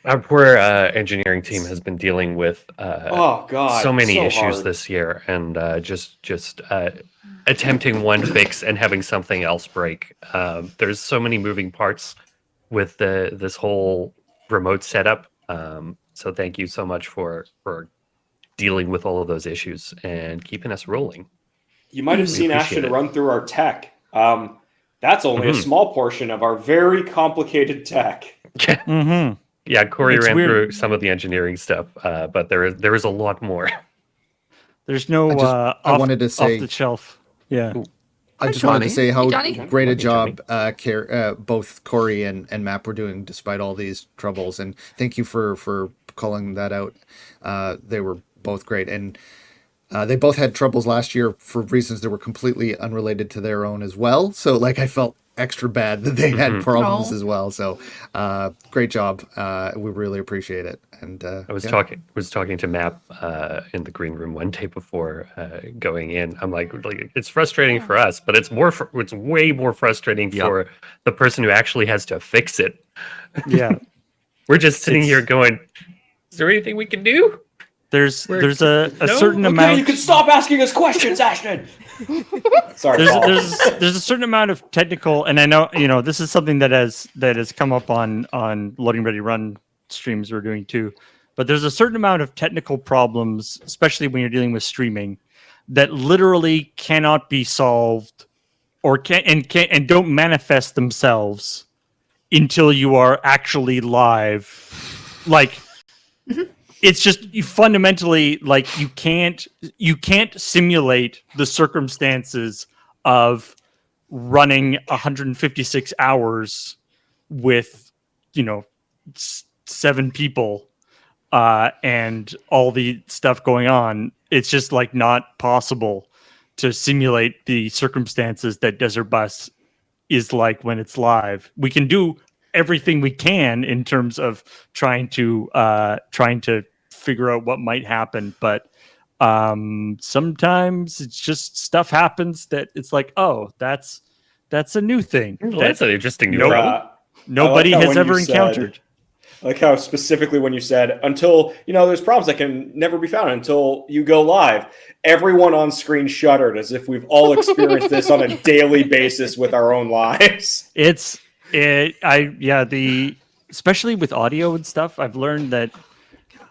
Our poor engineering team has been dealing with oh god, so many issues hard. this year, and just attempting one fix and having something else break. There's so many moving parts with this whole remote setup. So thank you so much for dealing with all of those issues and keeping us rolling. You might have seen Ashton run through our tech. That's only a small portion of our very complicated tech. Yeah, Corey ran through some of the engineering stuff, but there is a lot more. There's no I wanted to say off the shelf. Yeah. I just wanted to say how great a job both Corey and Map were doing despite all these troubles, and thank you for calling that out. They were both great, and they both had troubles last year for reasons that were completely unrelated to their own as well. So I felt extra bad that they had problems as well. So great job. We really appreciate it. And I was talking to Map in the green room one day before going in. I'm like it's frustrating for us, but it's way more frustrating for the person who actually has to fix it. Yeah. We're just sitting here going, is there anything we can do? There's a certain amount. You can stop asking us questions, Ashton. Sorry. There's a certain amount of technical, and I know this is something that has come up on Loading Ready Run streams we're doing too. But there's a certain amount of technical problems, especially when you're dealing with streaming, that literally cannot be solved, or can't don't manifest themselves until you are actually live. It's just fundamentally you can't simulate the circumstances of running 156 hours with 7 people and all the stuff going on. It's just not possible to simulate the circumstances that Desert Bus is like when it's live. We can do everything we can in terms of trying to figure out what might happen, but sometimes it's just stuff happens that it's that's a new thing. That's an interesting new problem. Nobody has ever encountered. I like how specifically when you said until there's problems that can never be found until you go live, everyone on screen shuddered as if we've all experienced this on a daily basis with our own lives. Especially with audio and stuff, I've learned that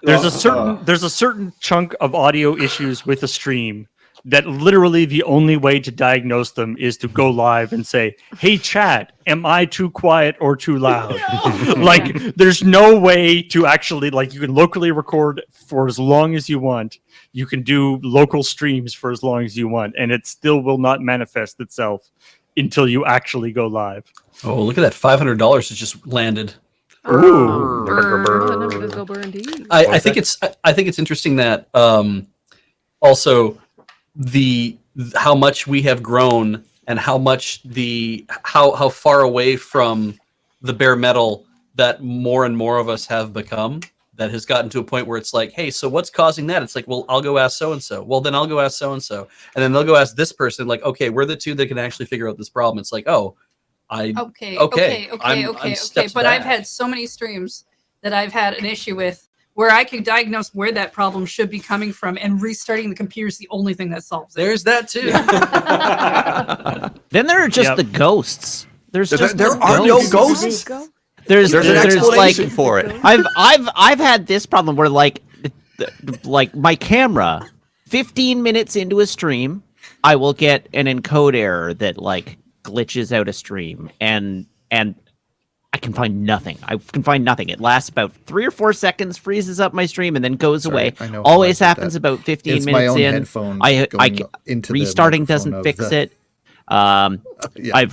there's a certain chunk of audio issues with a stream that literally the only way to diagnose them is to go live and say, "Hey chat, am I too quiet or too loud?" There's no way to actually you can locally record for as long as you want. You can do local streams for as long as you want, and it still will not manifest itself until you actually go live. Oh, look at that! $500 has just landed. Ooh. I think it's interesting that also how much we have grown and how much how far away from the bare metal that more and more of us have become, that has gotten to a point where it's hey, so what's causing that? It's well, I'll go ask so and so. Well, then I'll go ask so and so, and then they'll go ask this person. Okay, we're the two that can actually figure out this problem. It's Okay. But I've had so many streams that I've had an issue with where I can diagnose where that problem should be coming from, and restarting the computer is the only thing that solves it. There's that too. Then there are just the ghosts. There are no ghosts. There's an explanation for it. I've had this problem where my camera, 15 minutes into a stream, I will get an encode error that glitches out a stream, and I can find nothing. It lasts about 3 or 4 seconds, freezes up my stream, and then goes away. Always happens about 15 minutes in. Restarting doesn't fix it. I've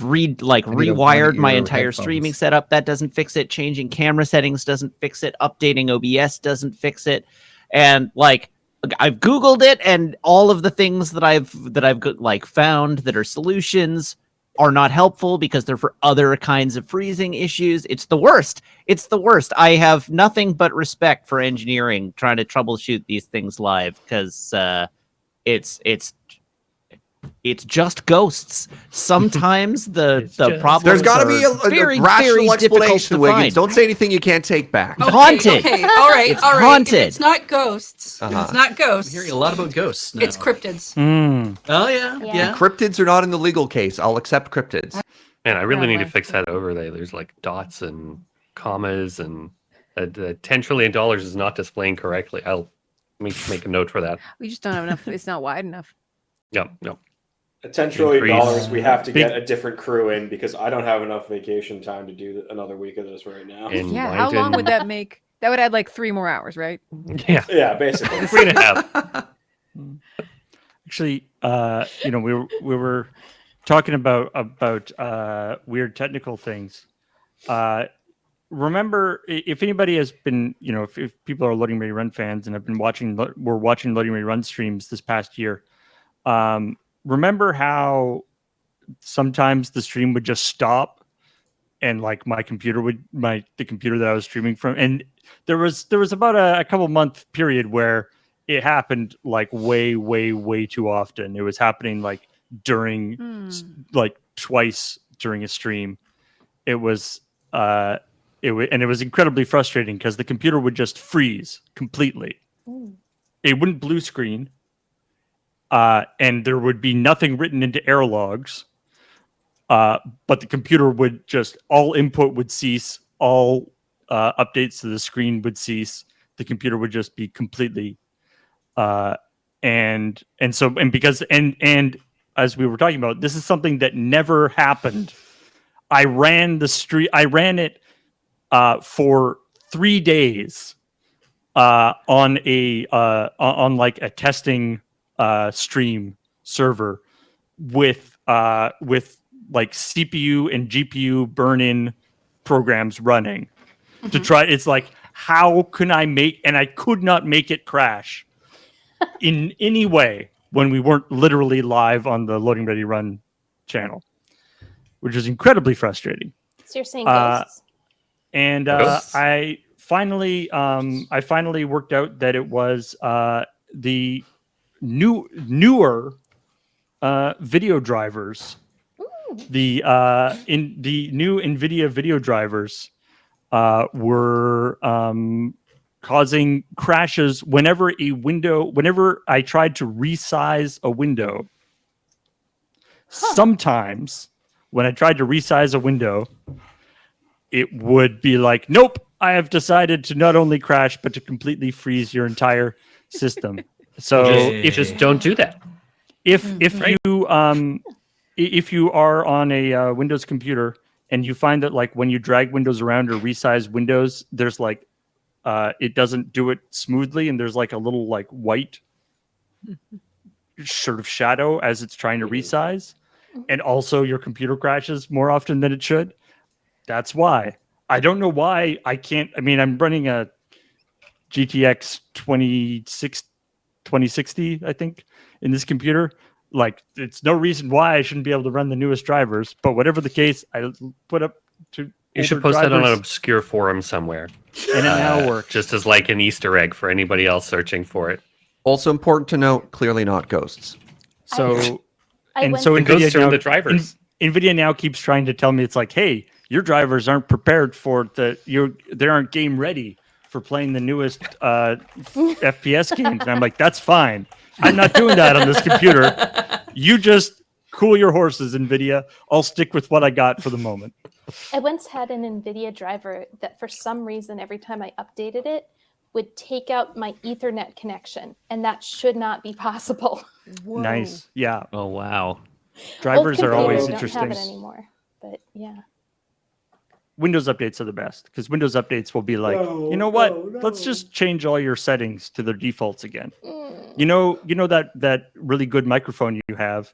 rewired my entire streaming setup. That doesn't fix it. Changing camera settings doesn't fix it. Updating OBS doesn't fix it. And I've Googled it, and all of the things that I've found that are solutions are not helpful because they're for other kinds of freezing issues. It's the worst. I have nothing but respect for engineering trying to troubleshoot these things live, because it's It's just ghosts. Sometimes the problems There's got to be a very, rational very difficult explanation, to Wiggins. find. Don't say anything you can't take back. Okay, Haunted. Okay, all right, It's all right. haunted. If it's not ghosts. If it's not I'm ghosts. hearing a lot about ghosts now. It's cryptids. Oh yeah, Yeah. yeah. Cryptids are not in the legal case. I'll accept cryptids. Man, I really need to way. fix that overlay. There's like dots and commas, and the $10 trillion is not displaying correctly. I'll make a note for that. We just don't have enough. It's not wide enough. Yep, yep. At $10 trillion, Increase. we have to Big- get a different crew in because I don't have enough vacation time to do another week of this right now. And Yeah. How long Langdon- would that make? That would add like 3 more hours, right? Yeah, Yeah, basically. 3.5. Actually, we were talking about weird technical things. Remember, if anybody has been, if people are Loading Ready Run fans and have been watching Loading Ready Run streams this past year, remember how sometimes the stream would just stop and like the computer that I was streaming from, and there was about a couple month period where it happened like way too often. It was happening like during like twice during a stream. It was incredibly frustrating because the computer would just freeze completely. It wouldn't blue screen. And there would be nothing written into error logs, but the computer would just, all input would cease, all updates to the screen would cease. The computer would just be completely, and as we were talking about, this is something that never happened. I ran it for 3 days on like a testing stream server with like CPU and GPU burn-in programs running to try. It's like, how can I and I could not make it crash in any way when we weren't literally live on the Loading Ready Run channel, which is incredibly frustrating. So you're saying ghosts? And Ghosts? I finally worked out that it was the newer video drivers. The new NVIDIA video drivers were causing crashes whenever I tried to resize a window. Sometimes when I tried to resize a window, it would be like, nope, I have decided to not only crash, but to completely freeze your entire system. So Just don't do that. if you are on a Windows computer and you find that like when you drag windows around or resize windows, there's like it doesn't do it smoothly, and there's like a little like white sort of shadow as it's trying to resize, and also your computer crashes more often than it should. That's why. I don't know why I can't. I mean, I'm running a GTX 2060, I think, in this computer. Like, it's no reason why I shouldn't be able to run the newest drivers. But whatever the case, I put up to. You should post that on an obscure forum somewhere. And it now works. Just as like an Easter egg for anybody else searching for it. Also important to note, clearly not ghosts. So, I and went so It goes NVIDIA through now, the drivers. NVIDIA now keeps trying to tell me, it's like, hey, your drivers aren't prepared for they aren't game ready for playing the newest FPS games. And I'm like, that's fine. I'm not doing that on this computer. You just cool your horses, NVIDIA. I'll stick with what I got for the moment. I once had an NVIDIA driver that for some reason, every time I updated it, would take out my Ethernet connection. And that should not be possible. Whoa. Nice. Yeah. Oh wow. Drivers Old are always computers don't interesting. have it anymore. But yeah. Windows updates are the best because Windows updates will be like, you know what? Let's just change all your settings to their defaults again. You know that really good microphone you have.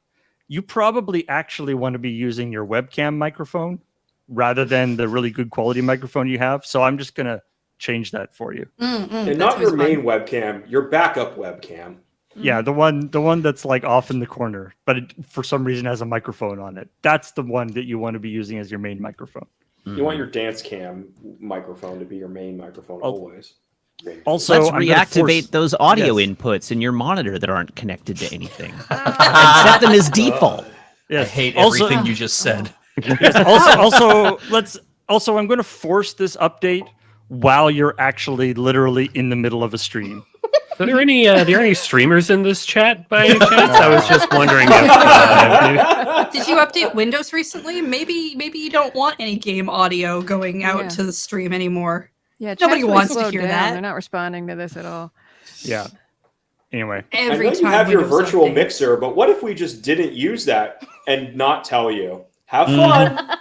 You probably actually want to be using your webcam microphone rather than the really good quality microphone you have. So I'm just gonna change that for you. And not your main webcam, your backup webcam. Yeah, the one that's like off in the corner, but it, for some reason has a microphone on it. That's the one that you want to be using as your main microphone. You want your dance cam microphone to be your main microphone always. Also, Let's I'm gonna reactivate force- those audio Yes. inputs in your monitor that aren't connected to anything, and set them as default. I Yes. hate Also- everything you just said. Yes, also, I'm going to force this update while you're actually literally in the middle of a stream. Are there any streamers in this chat by any chance? I was just wondering if Did you update Windows recently? Maybe you don't want any game audio going out Yeah. to the stream anymore. Yeah, Nobody chat's really wants to slowed hear down. that. They're not responding to this at all. Yeah. Anyway, Every I know time you have your Windows virtual updates. mixer, but what if we just didn't use that and not tell you? Have fun.